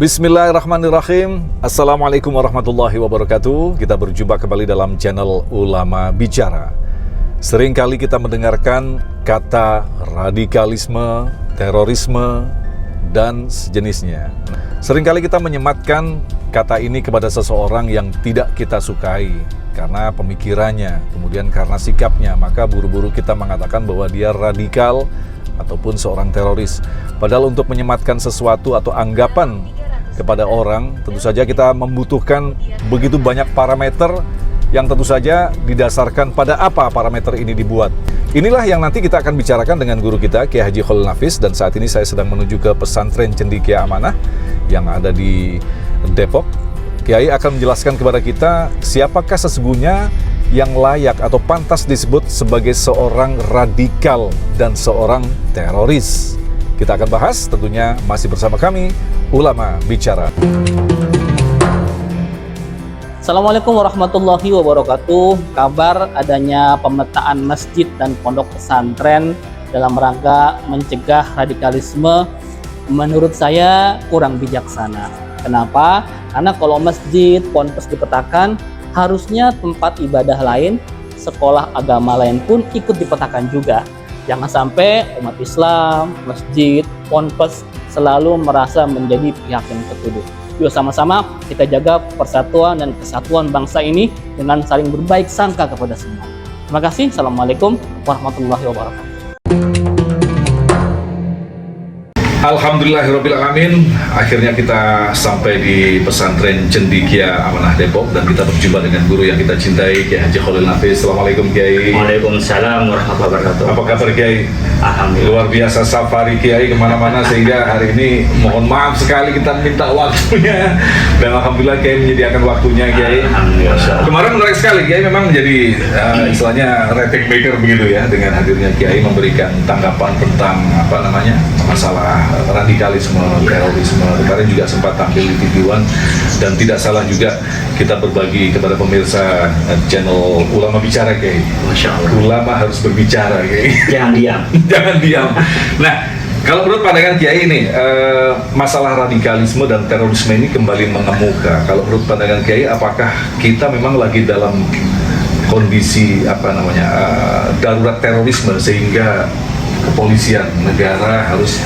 Bismillahirrahmanirrahim. Assalamualaikum warahmatullahi wabarakatuh. Kita berjumpa kembali dalam channel Ulama Bicara. Seringkali kita mendengarkan kata radikalisme, terorisme, dan sejenisnya. Seringkali kita menyematkan kata ini kepada seseorang yang tidak kita sukai karena pemikirannya, kemudian karena sikapnya, maka buru-buru kita mengatakan bahwa dia radikal ataupun seorang teroris. Padahal untuk menyematkan sesuatu atau anggapan kepada orang, tentu saja kita membutuhkan begitu banyak parameter yang tentu saja didasarkan pada apa parameter ini dibuat. Inilah yang nanti kita akan bicarakan dengan guru kita, Kiai Haji Khalil Nafis, dan saat ini saya sedang menuju ke pesantren Cendekia Amanah yang ada di Depok. Kiai akan menjelaskan kepada kita siapakah sesungguhnya yang layak atau pantas disebut sebagai seorang radikal dan seorang teroris. Kita akan bahas tentunya masih bersama kami, Ulama Bicara. Assalamualaikum warahmatullahi wabarakatuh. Kabar adanya pemetaan masjid dan pondok pesantren dalam rangka mencegah radikalisme menurut saya kurang bijaksana. Kenapa? Karena kalau masjid, pondok dipetakan, harusnya tempat ibadah lain, sekolah agama lain pun ikut dipetakan juga. Jangan sampai umat Islam, masjid, ponpes selalu merasa menjadi pihak yang tertuduh. Yuk sama-sama kita jaga persatuan dan kesatuan bangsa ini dengan saling berbaik sangka kepada semua. Terima kasih. Assalamualaikum warahmatullahi wabarakatuh. Alhamdulillahirrabbilalamin. Akhirnya kita sampai di pesantren Cendekia Amanah Depok dan kita berjumpa dengan guru yang kita cintai, Kiai Haji Khalil Nafis. Assalamualaikum Kiai. Waalaikumsalam warahmatullahi wabarakatuh. Apa kabar Kiai? Alhamdulillah. Luar biasa safari Kiai kemana-mana sehingga hari ini mohon maaf sekali kita minta waktunya dan Alhamdulillah Kiai menyediakan waktunya Kiai. Alhamdulillah. Kemarin menarik sekali Kiai memang menjadi istilahnya rating maker begitu ya, dengan hadirnya Kiai memberikan tanggapan tentang masalah radikalisme, terorisme. Kemarin juga sempat tampil di TV One dan tidak salah juga kita berbagi kepada pemirsa channel Ulama Bicara Kiai. Masya Allah. Ulama harus berbicara Kiai. Jangan diam. Jangan diam. Nah, kalau menurut pandangan Kiai ini masalah radikalisme dan terorisme ini kembali mengemuka. Kalau menurut pandangan Kiai, apakah kita memang lagi dalam kondisi darurat terorisme sehingga kepolisian negara harus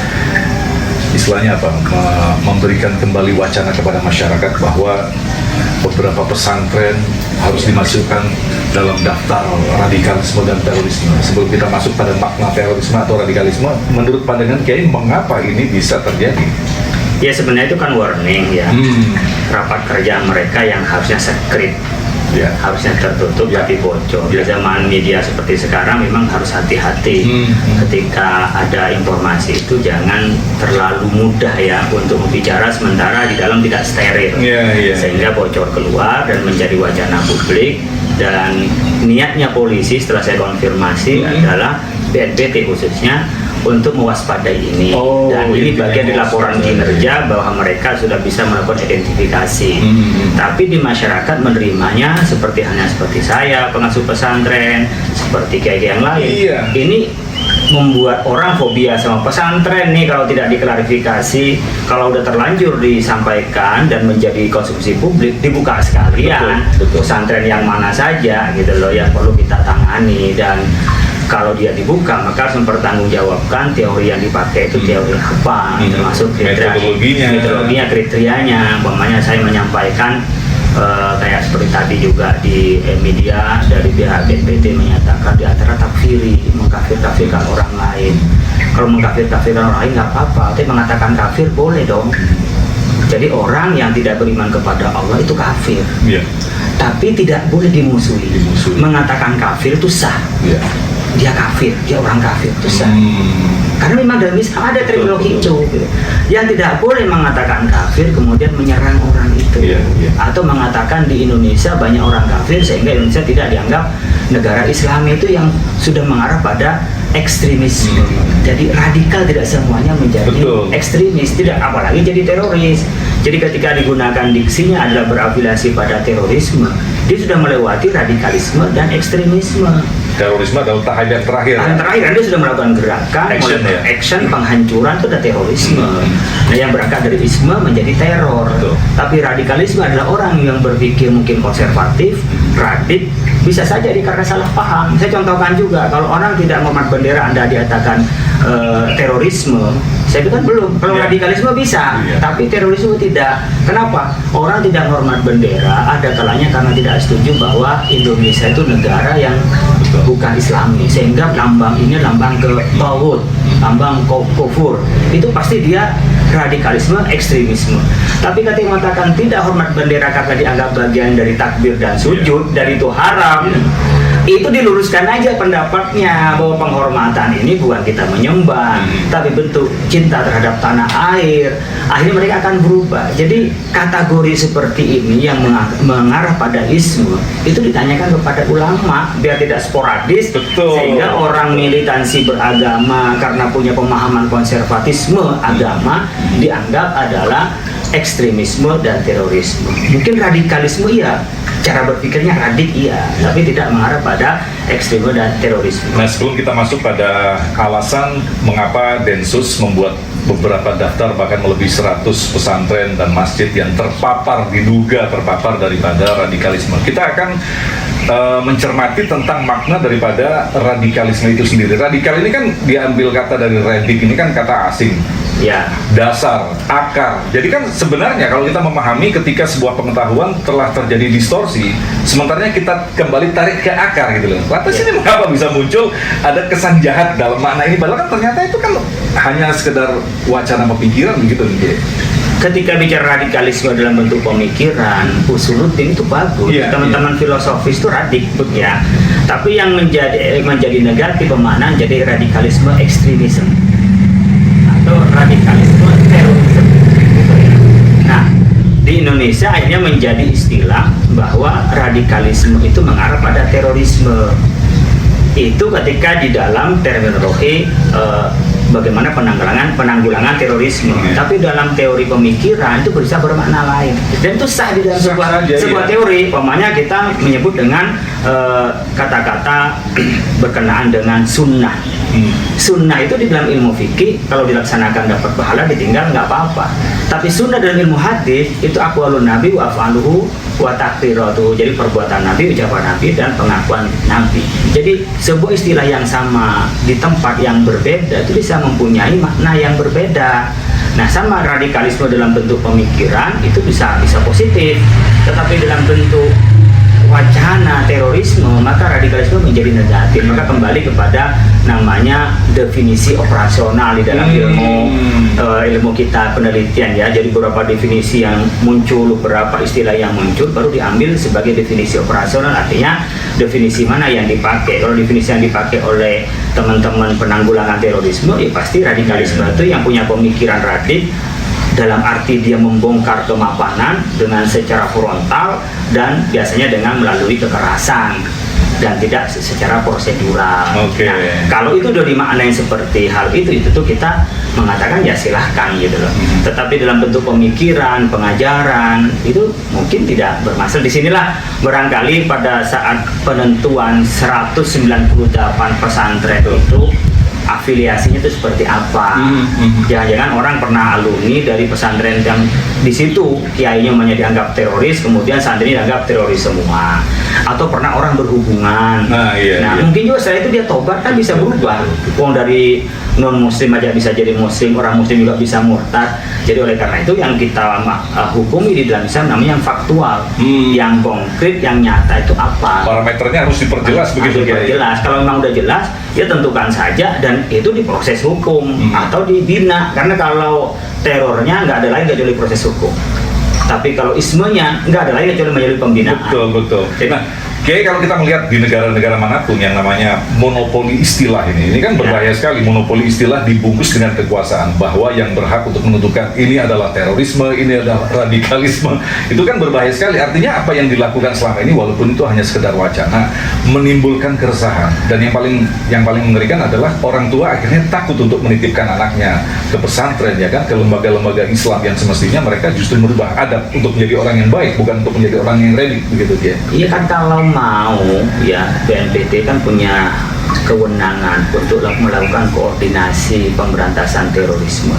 istilahnya memberikan kembali wacana kepada masyarakat bahwa beberapa pesantren harus dimasukkan dalam daftar radikalisme dan terorisme. Sebelum kita masuk pada makna terorisme atau radikalisme, menurut pandangan Kiai, mengapa ini bisa terjadi? Ya sebenarnya itu kan warning ya. Rapat kerja mereka yang harusnya sekret, harusnya tertutup tapi bocor. Di zaman media seperti sekarang memang harus hati-hati ketika ada informasi itu, jangan terlalu mudah ya untuk berbicara sementara di dalam tidak steril, sehingga bocor keluar dan menjadi wacana publik. Dan niatnya polisi setelah saya konfirmasi adalah BNPT khususnya untuk mewaspadai ini, dan ini bagian dari laporan kinerja bahwa mereka sudah bisa melakukan identifikasi. Tapi di masyarakat menerimanya seperti saya, pengasuh pesantren, seperti kiai yang lain. Ini membuat orang fobia sama pesantren nih kalau tidak diklarifikasi. Kalau udah terlanjur disampaikan dan menjadi konsumsi publik, dibuka sekalian. Betul. Pesantren yang mana saja gitu loh yang perlu kita tangani, dan kalau dia dibuka maka harus mempertanggungjawabkan teori yang dipakai itu teori apa, termasuk metodologinya, kriterianya. Umpamanya saya menyampaikan kayak seperti tadi juga di media dari pihak BNPT menyatakan di antara takfiri, mengkafir-kafirkan orang lain. Kalau mengkafir-kafirkan orang lain nggak apa-apa, tapi mengatakan kafir boleh dong. Jadi orang yang tidak beriman kepada Allah itu kafir, tapi tidak boleh dimusuhi. Mengatakan kafir itu sah. Dia kafir, dia orang kafir itu sah. Karena memang dalam Islam ada terminologi itu. Yang tidak boleh mengatakan kafir kemudian menyerang orang itu, atau mengatakan di Indonesia banyak orang kafir sehingga Indonesia tidak dianggap negara Islam, itu yang sudah mengarah pada ekstremisme. Jadi radikal tidak semuanya menjadi ekstremis, tidak, apalagi jadi teroris. Jadi ketika digunakan diksinya adalah berafiliasi pada terorisme, dia sudah melewati radikalisme dan ekstremisme. Terorisme adalah tahap yang terakhir. Tahap terakhir dia sudah melakukan gerakan, action penghancuran itu ada terorisme. Nah, yang berangkat dari isme menjadi teror. Tapi radikalisme adalah orang yang berpikir mungkin konservatif, radik, bisa saja karena salah paham. Saya contohkan juga, kalau orang tidak menghormat bendera Anda dikatakan terorisme, saya bilang belum. Kalau radikalisme bisa, tapi terorisme tidak. Kenapa? Orang tidak menghormat bendera ada kalanya karena tidak setuju bahwa Indonesia itu negara yang bukan Islami, sehingga lambang ini lambang ke tauhid, lambang kufur. Itu pasti dia radikalisme, ekstremisme. Tapi ketika mengatakan tidak hormat bendera karena dianggap bagian dari takbir dan sujud, dan itu haram, itu diluruskan aja pendapatnya bahwa penghormatan ini bukan kita menyembah, tapi bentuk cinta terhadap tanah air. Akhirnya mereka akan berubah. Jadi kategori seperti ini yang mengarah pada isme itu ditanyakan kepada ulama biar tidak sporadis. Sehingga orang militansi beragama karena punya pemahaman konservatisme agama dianggap adalah ekstremisme dan terorisme. Mungkin radikalisme iya, cara berpikirnya radik iya, tapi tidak mengarah pada ekstremisme dan terorisme. Nah, sebelum kita masuk pada alasan mengapa Densus membuat beberapa daftar bahkan melebihi 100 pesantren dan masjid yang diduga terpapar daripada radikalisme, kita akan mencermati tentang makna daripada radikalisme itu sendiri. Radikal ini kan diambil kata dari radik, ini kan kata asing. Ya. Dasar, akar. Jadi kan sebenarnya kalau kita memahami ketika sebuah pengetahuan telah terjadi distorsi, sementara kita kembali tarik ke akar gitu loh. Lantas ini mengapa bisa muncul ada kesan jahat dalam makna ini? Padahal kan ternyata itu kan hanya sekedar wacana pemikiran begitu gitu. Ketika bicara radikalisme dalam bentuk pemikiran, usuluddin itu bagus. Teman-teman filosofis itu radik, ya. Tapi yang menjadi negatif pemaknaan jadi radikalisme ekstremisme atau radikalisme terorisme, gitu ya. Nah, di Indonesia akhirnya menjadi istilah bahwa radikalisme itu mengarah pada terorisme. Itu ketika di dalam terminologi bagaimana penanggulangan terorisme. Tapi dalam teori pemikiran itu bisa bermakna lain. Dan itu sah di dalam sebuah teori. Umpamanya kita menyebut dengan kata-kata berkenaan dengan sunnah. Sunnah itu di dalam ilmu fikih kalau dilaksanakan dapat pahala, ditinggal nggak apa-apa. Tapi sunnah dalam ilmu hadis itu aqwalun nabi wa af'aluhu wa taqriratuhu. Jadi perbuatan nabi, ucapan nabi, dan pengakuan nabi. Jadi sebuah istilah yang sama di tempat yang berbeda itu bisa mempunyai makna yang berbeda. Nah, sama radikalisme dalam bentuk pemikiran itu bisa positif, tetapi dalam bentuk wacana terorisme maka radikalisme menjadi negatif. Maka kembali kepada namanya definisi operasional di dalam ilmu kita penelitian, ya. Jadi beberapa definisi yang muncul, beberapa istilah yang muncul baru diambil sebagai definisi operasional. Artinya definisi mana yang dipakai. Kalau definisi yang dipakai oleh teman-teman penanggulangan terorisme, ya pasti radikalisme itu yang punya pemikiran radik dalam arti dia membongkar kemapanan dengan secara frontal dan biasanya dengan melalui kekerasan dan tidak secara prosedural. Nah, kalau itu udah dimaknai seperti hal itu tuh kita mengatakan ya silahkan gitu loh. Tetapi dalam bentuk pemikiran, pengajaran itu mungkin tidak bermasalah. Disinilah barangkali pada saat penentuan 198 pesantren itu afiliasinya itu seperti apa. Jangan-jangan orang pernah alumni dari pesantren yang di situ kiainya dianggap teroris, kemudian santri dianggap teroris semua. Atau pernah orang berhubungan. Mungkin juga setelah itu dia tobat, kan bisa berubah. Wong dari non muslim aja bisa jadi muslim, orang muslim juga bisa murtad. Jadi oleh karena itu yang kita hukumi di dalam Islam namanya yang faktual, yang konkret, yang nyata itu apa. Parameternya harus diperjelas begitu ya. Jelas. Kalau memang udah jelas, ya tentukan saja dan itu diproses hukum atau dibina. Karena kalau terornya nggak ada lain kecuali proses hukum. Tapi kalau ismenya nggak ada lain kecuali menjadi pembinaan. Betul. Nah, Kiai, kalau kita melihat di negara-negara manapun yang namanya monopoli istilah ini kan berbahaya sekali. Monopoli istilah dibungkus dengan kekuasaan, bahwa yang berhak untuk menentukan ini adalah terorisme, ini adalah radikalisme, itu kan berbahaya sekali. Artinya apa yang dilakukan selama ini, walaupun itu hanya sekedar wacana, menimbulkan keresahan. Dan yang paling mengerikan adalah orang tua akhirnya takut untuk menitipkan anaknya ke pesantren, ya kan, ke lembaga-lembaga Islam yang semestinya mereka justru merubah adab untuk menjadi orang yang baik, bukan untuk menjadi orang yang redik, begitu ya. Iya kan, kalau mau ya BNPT kan punya kewenangan untuk melakukan koordinasi pemberantasan terorisme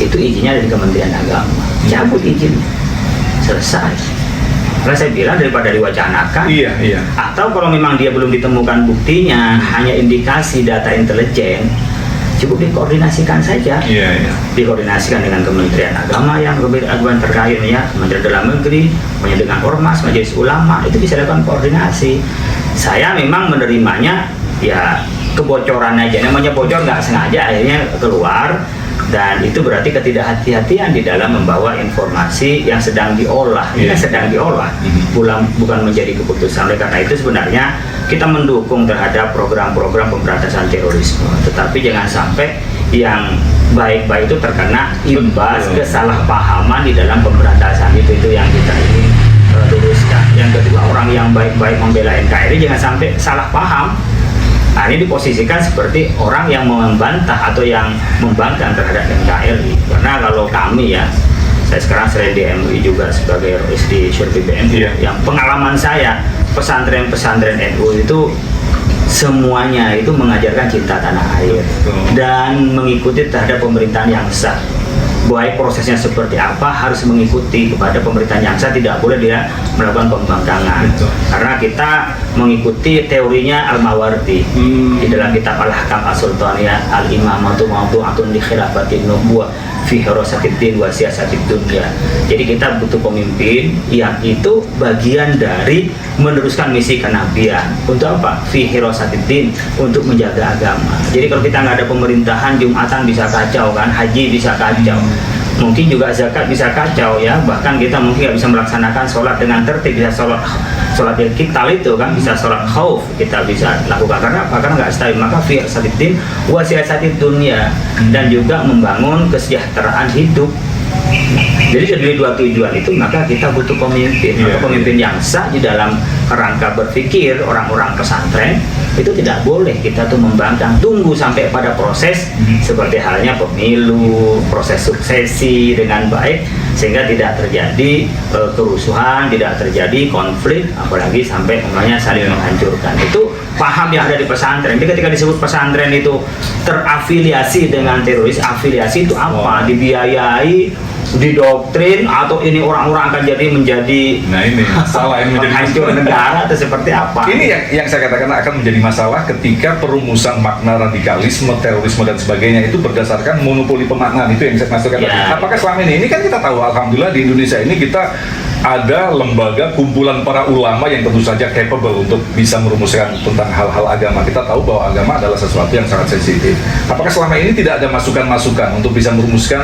itu izinnya dari Kementerian Agama, cabut izinnya, selesai. Karena saya bilang daripada diwacanakan, iya. Atau kalau memang dia belum ditemukan buktinya, hanya indikasi data intelijen, cukup dikoordinasikan saja. Dikoordinasikan dengan Kementerian Agama yang berkewajiban terkait, ya, Kementerian Dalam Negeri, dengan Ormas, Majelis Ulama, itu bisa dilakukan koordinasi. Saya memang menerimanya ya kebocoran aja, namanya bocor nggak sengaja akhirnya keluar, dan itu berarti ketidakhati-hatian di dalam membawa informasi yang sedang diolah. Ini sedang diolah, bukan menjadi keputusan. Oleh karena itu sebenarnya kita mendukung terhadap program-program pemberantasan terorisme, tetapi jangan sampai yang baik-baik itu terkena imbas kesalahpahaman di dalam pemberantasan itu yang kita ingin luruskan. Yang kedua, orang yang baik-baik membela NKRI jangan sampai salah paham. Nah, ini diposisikan seperti orang yang membantah atau yang membangkang terhadap NKRI. Karena kalau kami, ya, saya sekarang selain di MUI juga sebagai ROIS di Syurbi BNU, yang pengalaman saya, pesantren-pesantren NU itu semuanya itu mengajarkan cinta tanah air dan mengikuti terhadap pemerintahan yang sah. Baik prosesnya seperti apa harus mengikuti kepada pemerintahan yang sah, tidak boleh dia melakukan pembangkangan. Karena kita mengikuti teorinya Al-Mawardi di dalam kitab Al-Ahkam As-Sultaniyah, Al-Imamatu Mawdu'atun li khilafatin nubuwah fi hirasatiddin wa siyasatid dunya. Jadi kita butuh pemimpin yang itu bagian dari meneruskan misi kenabian. Untuk apa? Fi hirasatiddin, untuk menjaga agama. Jadi kalau kita nggak ada pemerintahan, Jumatan bisa kacau kan, haji bisa kacau, mungkin juga zakat bisa kacau, ya. Bahkan kita mungkin nggak bisa melaksanakan sholat dengan tertib, bisa sholat yang kital itu kan, bisa sholat khauf kita bisa lakukan. Karena apa? Karena nggak stabil. Maka fi hirasatiddin wa siyasatid dunya, dan juga membangun kesejahteraan hidup. Jadi dari dua tujuan itu maka kita butuh pemimpin, atau pemimpin yang sah di dalam kerangka berpikir orang-orang pesantren. Itu tidak boleh kita tuh membangkang, tunggu sampai pada proses seperti halnya pemilu, proses suksesi dengan baik, sehingga tidak terjadi kerusuhan, tidak terjadi konflik, apalagi sampai umpamanya saling menghancurkan. Itu paham yang ada di pesantren. Jadi ketika disebut pesantren itu terafiliasi dengan teroris, afiliasi itu apa? Dibiayai, didoktrin, atau ini orang-orang akan menjadi nah ini salah, ini menjadi hancur negara atau seperti apa? Ini yang saya katakan akan menjadi masalah ketika perumusan makna radikalisme, terorisme dan sebagainya itu berdasarkan monopoli pemaknaan. Itu yang saya maksudkan. Apakah selama ini kan kita tahu, alhamdulillah di Indonesia ini kita ada lembaga kumpulan para ulama yang tentu saja capable untuk bisa merumuskan tentang hal-hal agama. Kita tahu bahwa agama adalah sesuatu yang sangat sensitif. Apakah selama ini tidak ada masukan-masukan untuk bisa merumuskan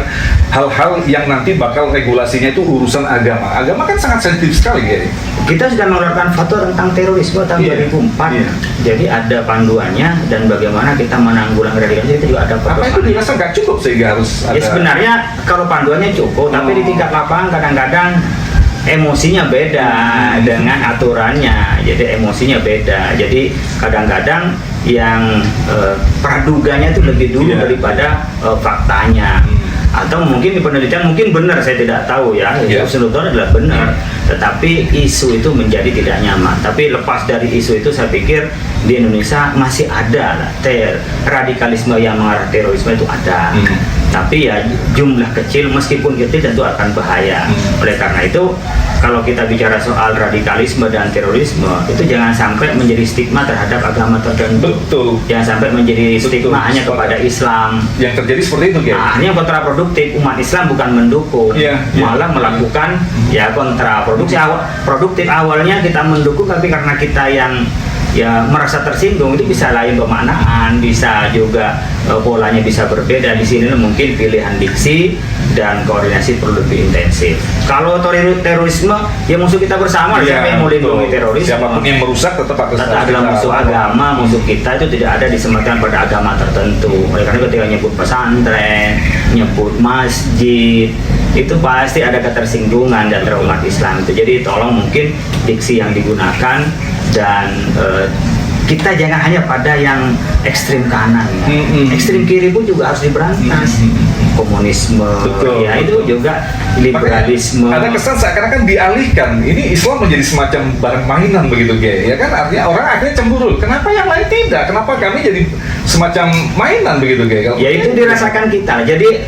hal-hal yang nanti bakal regulasinya itu urusan agama? Agama kan sangat sensitif sekali, ya. Kita sudah mengeluarkan fatwa tentang terorisme tahun 2004. Jadi ada panduannya, dan bagaimana kita menanggulangi radikalisme itu juga ada. Apa itu dirasa nggak cukup sehingga harus ada? Ya sebenarnya kalau panduannya cukup, tapi di tingkat lapangan kadang-kadang emosinya beda dengan aturannya. Jadi emosinya beda. Jadi kadang-kadang yang praduganya itu lebih dulu daripada faktanya. Atau mungkin di penelitian mungkin benar, saya tidak tahu, ya. Itu adalah benar, tetapi isu itu menjadi tidak nyaman. Tapi lepas dari isu itu, saya pikir di Indonesia masih ada radikalisme yang mengarah terorisme itu ada. Tapi ya jumlah kecil, meskipun kecil tentu akan bahaya. Oleh karena itu, kalau kita bicara soal radikalisme dan terorisme, itu jangan sampai menjadi stigma terhadap agama tertentu. Betul. Jangan sampai menjadi stigma hanya kepada Islam. Yang terjadi seperti itu, ya. Akhirnya kontraproduktif. Umat Islam bukan mendukung, malah melakukan kontraproduktif. Produktif awalnya kita mendukung, tapi karena kita yang ya merasa tersinggung, itu bisa lain pemaknaan, bisa juga polanya bisa berbeda. Di sini mungkin pilihan diksi dan koordinasi perlu lebih intensif. Kalau terorisme, ya musuh kita bersama, siapa yang mau lindungi terorisme? Siapapun yang merusak tetap adalah musuh agama, musuh kita itu tidak ada disematkan pada agama tertentu. Oleh karena ketika nyebut pesantren, nyebut masjid, itu pasti ada ketersinggungan dan umat Islam itu. Jadi tolong mungkin diksi yang digunakan dan kita jangan hanya pada yang ekstrim kanan, ekstrim kiri pun juga harus diberantas. Komunisme, ya itu juga liberalisme. Ada kesan seakan-akan dialihkan. Ini Islam menjadi semacam barang mainan begitu, Ge. Ya kan, artinya orang akhirnya cemburu. Kenapa yang lain tidak? Kenapa kami jadi semacam mainan begitu, Ge? Ya itu dirasakan kita. Jadi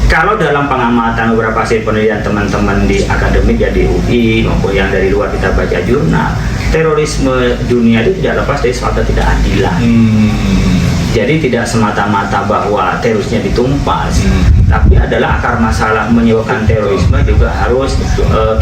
kalau dalam pengamatan beberapa hasil penelitian teman-teman di akademik ya di UI maupun yang dari luar kita baca jurnal, terorisme dunia itu tidak lepas dari suatu ketidakadilan. Jadi tidak semata-mata bahwa terorisnya ditumpas, tapi adalah akar masalah menyebabkan terorisme juga harus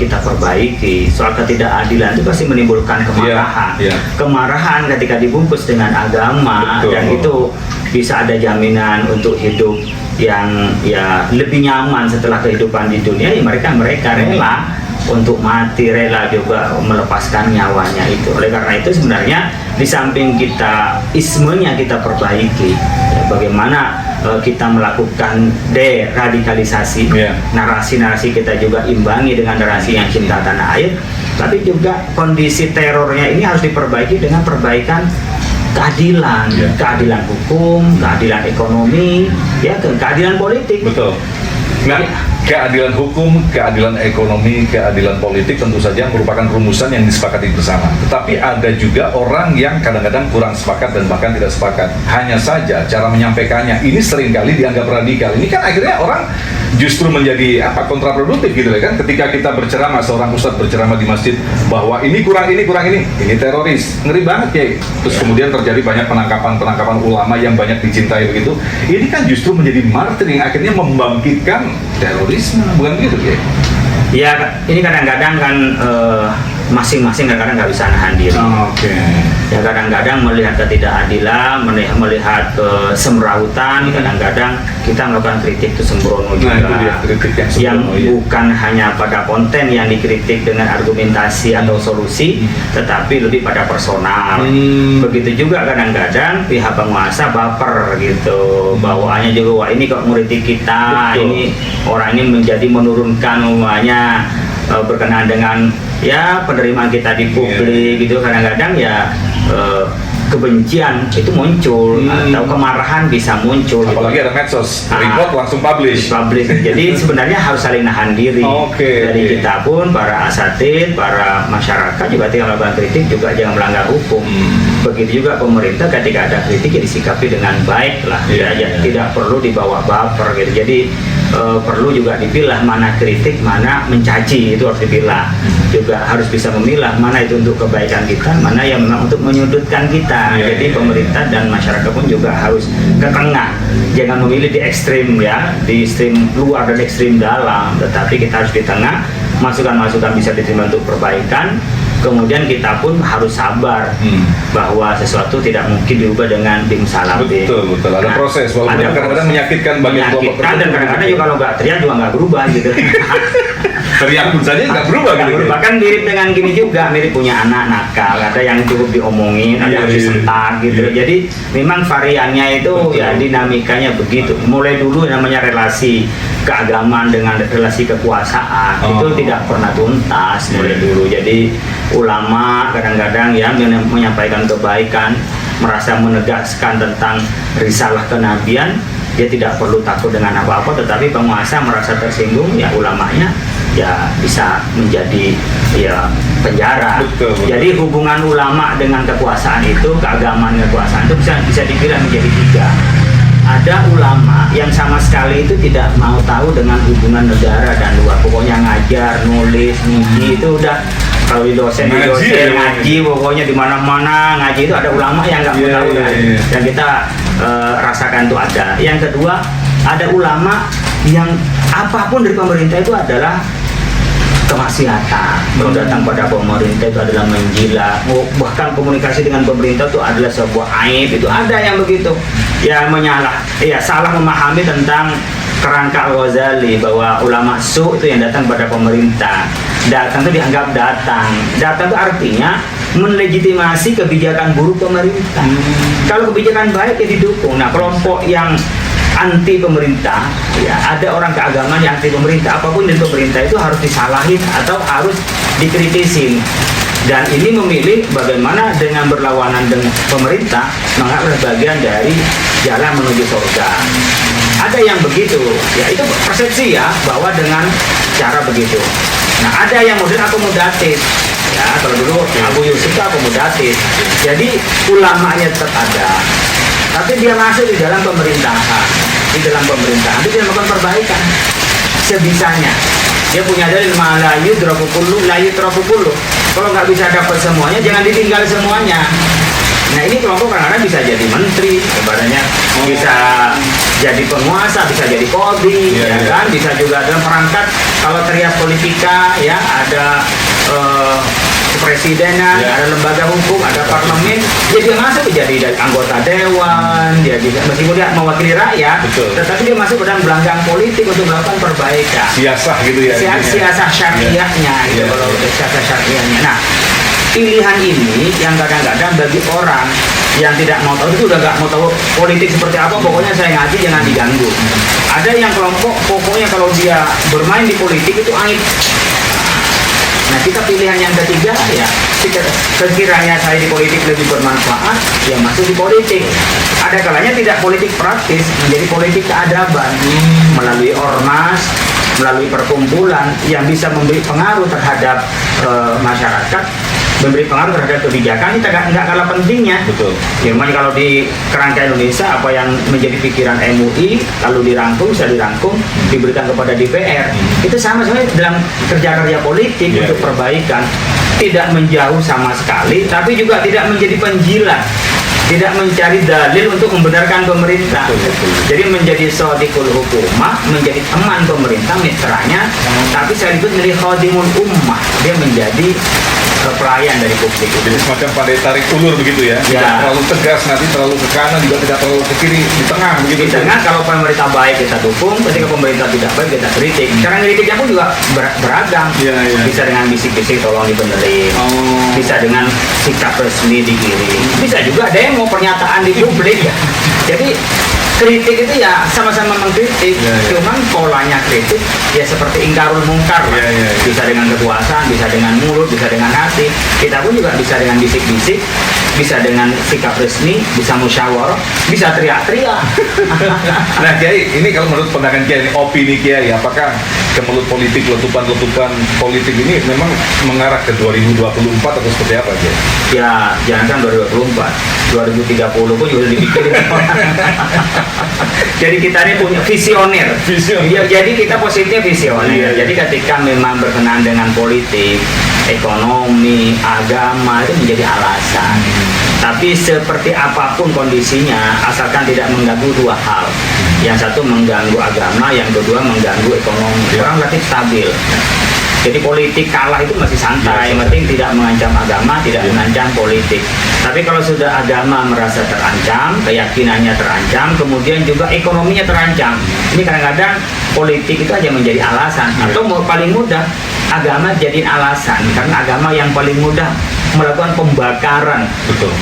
kita perbaiki. Soal ketidakadilan itu pasti menimbulkan kemarahan. Kemarahan ketika dibungkus dengan agama, dan itu bisa ada jaminan untuk hidup yang ya lebih nyaman setelah kehidupan di dunia. Ya mereka rela untuk mati, rela juga melepaskan nyawanya itu. Oleh karena itu sebenarnya di samping kita ismenya kita perbaiki, ya, bagaimana kita melakukan deradikalisasi, narasi-narasi kita juga imbangi dengan narasi yang cinta tanah air, tapi juga kondisi terornya ini harus diperbaiki dengan perbaikan keadilan, keadilan hukum, keadilan ekonomi, ya keadilan politik. Betul. Nah, keadilan hukum, keadilan ekonomi, keadilan politik tentu saja merupakan rumusan yang disepakati bersama. Tetapi ada juga orang yang kadang-kadang kurang sepakat dan bahkan tidak sepakat. Hanya saja cara menyampaikannya ini seringkali dianggap radikal. Ini kan akhirnya orang justru menjadi kontraproduktif gitu ya kan. Ketika kita berceramah, seorang ustadz berceramah di masjid bahwa ini kurang ini teroris, ngeri banget ya. Terus kemudian terjadi banyak penangkapan ulama yang banyak dicintai begitu. Ini kan justru menjadi martiring, akhirnya membangkitkan terorisme, bukan gitu ya? Ya, ini kadang-kadang kan masing-masing kadang-kadang nggak bisa nahan diri. Ya kadang-kadang melihat ketidakadilan, melihat kesemrawutan, kadang-kadang kita melakukan kritik itu sembrono juga. Itu dia, kritik yang bukan hanya pada konten yang dikritik dengan argumentasi atau solusi, tetapi lebih pada personal. Begitu juga kadang-kadang pihak penguasa baper gitu, bawaannya juga wah ini kok ngeritik kita, ini orang ini menjadi menurunkan umumnya berkenaan dengan ya penerimaan kita di publik gitu. Kadang-kadang ya kebencian itu muncul atau kemarahan bisa muncul. Apalagi ada medsos, report langsung publish. Jadi sebenarnya harus saling nahan diri. Dari kita pun, para asatid, para masyarakat juga tinggal melakukan kritik juga jangan melanggar hukum. Begitu juga pemerintah ketika ada kritik ya disikapi dengan baik lah. Tidak perlu dibawa baper gitu. Jadi perlu juga dipilah mana kritik, mana mencaci, itu harus dipilah. Juga harus bisa memilah mana itu untuk kebaikan kita, mana yang memang untuk menyudutkan kita. Jadi pemerintah dan masyarakat pun juga harus ke tengah, jangan memilih di ekstrim ya, di ekstrim luar dan ekstrim dalam, tetapi kita harus di tengah. Masukan-masukan bisa diterima untuk perbaikan. Kemudian kita pun harus sabar bahwa sesuatu tidak mungkin diubah dengan bimsalabim. Betul. Ada proses, walaupun kadang-kadang menyakitkan bagi kelompok tertentu. Dan kadang-kadang juga kalau nggak teriak juga nggak berubah gitu. Teriak pun saja nggak berubah gitu. Bahkan mirip dengan gini juga, mirip punya anak nakal, ada yang cukup diomongin, ada yang disentak gitu. Jadi memang variannya itu ya dinamikanya begitu. Mulai dulu namanya relasi keagamaan dengan relasi kekuasaan itu tidak pernah tuntas mulai dulu. Jadi ulama kadang-kadang ya menyampaikan kebaikan, merasa menegaskan tentang risalah kenabian, dia tidak perlu takut dengan apa-apa, tetapi penguasa merasa tersinggung, ya ulamanya ya bisa menjadi ya penjara. Betul. Jadi hubungan ulama dengan kekuasaan itu, keagamaan dan kekuasaan itu bisa dikira menjadi tiga. Ada ulama yang sama sekali itu tidak mau tahu dengan hubungan negara dan luar, pokoknya ngajar, nulis, ngaji itu udah. Kalau di dosen ngaji, pokoknya di mana-mana ngaji itu. Ada ulama yang nggak mau tahu yang kita rasakan itu ada. Yang kedua, ada ulama yang apapun dari pemerintah itu adalah kemaksiatan. Kalau datang pada pemerintah itu adalah menjilat, bahkan komunikasi dengan pemerintah itu adalah sebuah aib. Itu ada yang begitu, ya salah memahami tentang kerangka Al-Ghazali bahwa ulama su itu yang datang pada pemerintah. Datang itu dianggap datang itu artinya menlegitimasi kebijakan buruk pemerintah. Kalau kebijakan baik ya didukung. Nah, kelompok yang anti pemerintah, ya ada orang keagamaan yang anti pemerintah, apapun dari pemerintah itu harus disalahin atau harus dikritisin. Dan ini memilih bagaimana dengan berlawanan dengan pemerintah menganggap bagian dari jalan menuju surga. Ada yang begitu, ya itu persepsi ya, bahwa dengan cara begitu. Nah, ada yang model akomodatif. Ya, kalau dulu Abu Yusuf itu akomodatif. Jadi ulamanya tetap ada, tapi dia masuk di dalam pemerintahan. Di dalam pemerintahan itu dia melakukan perbaikan sebisanya. Dia punya dalil malayu drafukulu, layu trafukulu. Kalau nggak bisa dapat semuanya, jangan ditinggal semuanya. Nah, ini kelompok kadang-kadang bisa jadi menteri, ibaratnya bisa jadi penguasa, bisa jadi kodi, ya kan? Bisa juga dalam perangkat kalau trias politika, ya ada kepresidenan, ada lembaga hukum, ada parlemen, dia masuk jadi anggota dewan, dia bisa meskipun dia mewakili rakyat, tetapi dia masuk dalam gelanggang politik untuk melakukan perbaikan. Siasah gitu ya. Siasah syariahnya, gitu kalau siasah syariahnya. Nah, pilihan ini yang kadang-kadang bagi orang yang tidak mau tahu, itu udah nggak mau tahu politik seperti apa, pokoknya saya ngaji jangan diganggu. Ada yang kelompok pokoknya kalau dia bermain di politik itu aib. Nah, kita pilihan yang ketiga ya, sekiranya saya di politik lebih bermanfaat, ya masuk di politik. Ada kalanya tidak politik praktis, menjadi politik keadaban melalui ormas, melalui perkumpulan yang bisa memberi pengaruh terhadap masyarakat, memberi pengaruh terhadap kebijakan. Itu nggak kalah pentingnya. Betul. Ya, kalau di kerangka Indonesia apa yang menjadi pikiran MUI lalu dirangkum, bisa dirangkum, diberikan kepada DPR. Itu sama sebenarnya dalam kerja-kerja politik untuk perbaikan, tidak menjauh sama sekali, tapi juga tidak menjadi penjilat, tidak mencari dalil untuk membenarkan pemerintah. Jadi menjadi shadiqul hukumah, menjadi teman pemerintah, mitranya, tapi sekaligus menjadi khadimul ummah, dia menjadi pelayan dari publik. Jadi semacam pandai tarik ulur begitu ya. Tidak terlalu tegas, nanti terlalu ke kanan, juga tidak terlalu ke kiri, di tengah begitu. Di tengah, kalau pemerintah baik kita dukung, ketika pemerintah tidak baik kita kritik. Cara kritiknya pun juga beragam. Bisa dengan bisik-bisik tolong dibenerin, bisa dengan sikap resmi dikirim, bisa juga demo, pernyataan di publik. Jadi kritik itu ya sama-sama mengkritik, cuman polanya kritik ya seperti ingkarul mungkar, bisa dengan kekuasaan, bisa dengan mulut, bisa dengan hati. Kita pun juga bisa dengan bisik-bisik, bisa dengan sikap resmi, bisa musyawarah, bisa teriak-teriak. Nah, Kiai, ini kalau menurut pandangan Kiai, opini Kiai, apakah kemelut politik, letupan-letupan politik ini memang mengarah ke 2024 atau seperti apa, Kiai? Ya, jangan 2024, 2030 pun juga dipikirin. Jadi kita ini punya visioner. Ya, jadi kita positifnya visioner. Jadi ketika memang berkenaan dengan politik, ekonomi, agama itu menjadi alasan. Tapi seperti apapun kondisinya, asalkan tidak mengganggu dua hal. Yang satu mengganggu agama, yang kedua mengganggu ekonomi. Orang relatif stabil. Jadi politik kalah itu masih santai, yang penting tidak mengancam agama, tidak mengancam politik. Tapi kalau sudah agama merasa terancam, keyakinannya terancam, kemudian juga ekonominya terancam, ini kadang-kadang politik itu aja menjadi alasan. Atau paling mudah, agama jadiin alasan, karena agama yang paling mudah melakukan pembakaran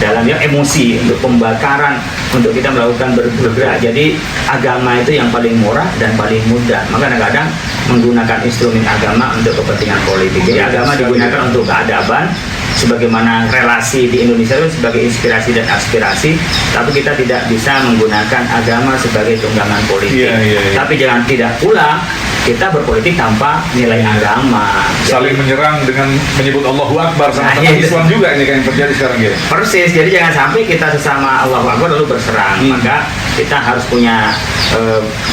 dalamnya emosi, untuk pembakaran, untuk kita melakukan bergerak. Jadi agama itu yang paling murah dan paling mudah. Maka kadang-kadang menggunakan instrumen agama untuk kepentingan politik. Jadi agama digunakan untuk keadaban, sebagaimana relasi di Indonesia itu sebagai inspirasi dan aspirasi, tapi kita tidak bisa menggunakan agama sebagai tunggangan politik. Tapi jangan tidak pula kita berpolitik tanpa nilai agama. Saling menyerang dengan menyebut Allahu Akbar sama Islam juga, ini kan yang terjadi sekarang ya. Persis, jadi jangan sampai kita sesama Allahu Akbar lalu berserang. Maka kita harus punya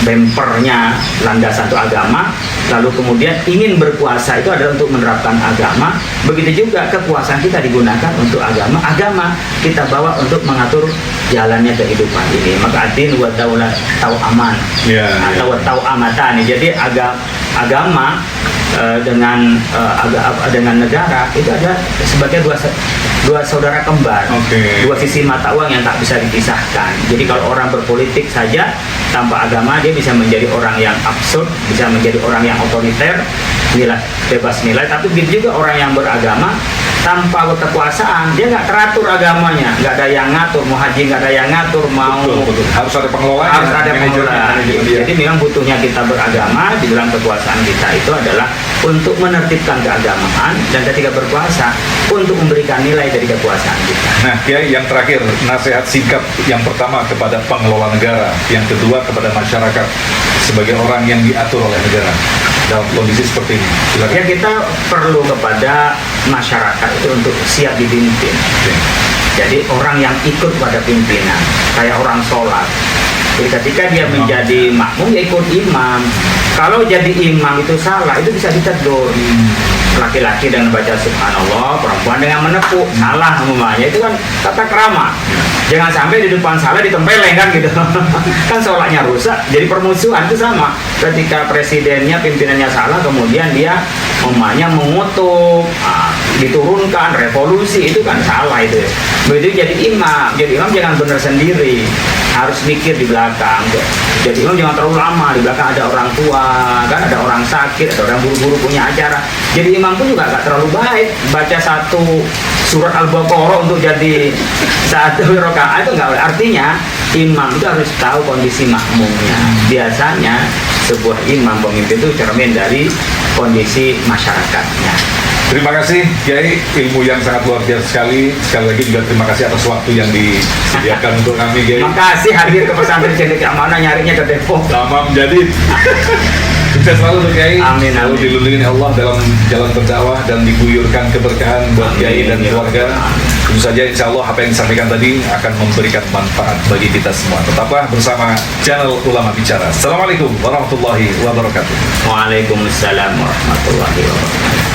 bempernya, landasan untuk agama, lalu kemudian ingin berkuasa itu adalah untuk menerapkan agama. Begitu juga kekuasaan kita digunakan untuk agama, agama kita bawa untuk mengatur jalannya kehidupan ini. Maka adin wa daulah tau aman, atau tau amatan. Jadi agama dengan negara itu ada sebagai dua saudara kembar, dua sisi mata uang yang tak bisa dipisahkan. Jadi kalau orang berpolitik saja tanpa agama, dia bisa menjadi orang yang absurd, bisa menjadi orang yang otoriter, bebas nilai. Tapi begitu juga orang yang beragama tanpa kekuasaan, dia nggak teratur agamanya, nggak ada yang ngatur, mau haji nggak ada yang ngatur, mau betul. Harus ada pengelola, harus ada pengelola. Jadi memang butuhnya kita beragama di dalam kekuasaan kita itu adalah untuk menertibkan keagamaan, dan ketika berkuasa untuk memberikan nilai dari kekuasaan kita. Nah, Kiai, yang terakhir, nasihat singkat yang pertama kepada pengelola negara, yang kedua kepada masyarakat sebagai orang yang diatur oleh negara dalam kondisi seperti ini. Silakan. Ya, kita perlu kepada masyarakat itu untuk siap dipimpin. Jadi orang yang ikut pada pimpinan, kayak orang sholat. Jadi ketika dia menjadi makmum, ya ikut imam. Kalau jadi imam itu salah, itu bisa ditegur. Laki-laki dengan baca subhanallah, perempuan dengan menepuk, salah namanya. Itu kan tata krama. Jangan sampai di depan salah ditempeleng kan gitu. Kan sholatnya rusak, jadi permusuhan. Itu sama. Ketika presidennya, pimpinannya salah, kemudian dia mengutuk, diturunkan, revolusi, itu kan salah itu. Begitu jadi imam jangan benar sendiri, harus mikir di belakang. Jadi imam jangan terlalu lama, di belakang ada orang tua, kan ada orang sakit, ada orang buru-buru punya acara. Jadi imam pun juga gak terlalu baik, baca satu surat Al-Baqarah untuk jadi satu rakaat, itu nggak. Artinya imam itu harus tahu kondisi makmumnya. Biasanya sebuah imam pemimpin itu cermin dari kondisi masyarakatnya. Terima kasih Kiai, ilmu yang sangat luar biasa sekali. Sekali lagi juga terima kasih atas waktu yang disediakan untuk kami, Kiai. Makasih hadir ke pesantren Cendekia yang mana, nyarinya ke Depok. Lama menjadi. Sukses selalu untuk Kiai. Amin, Selalu amin. dilindungi Allah dalam jalan berdakwah dan diguyurkan keberkahan buat Kiai dan keluarga. Tentu saja insya Allah apa yang disampaikan tadi akan memberikan manfaat bagi kita semua. Tetaplah bersama channel Ulama Bicara. Assalamualaikum warahmatullahi wabarakatuh. Waalaikumsalam warahmatullahi wabarakatuh.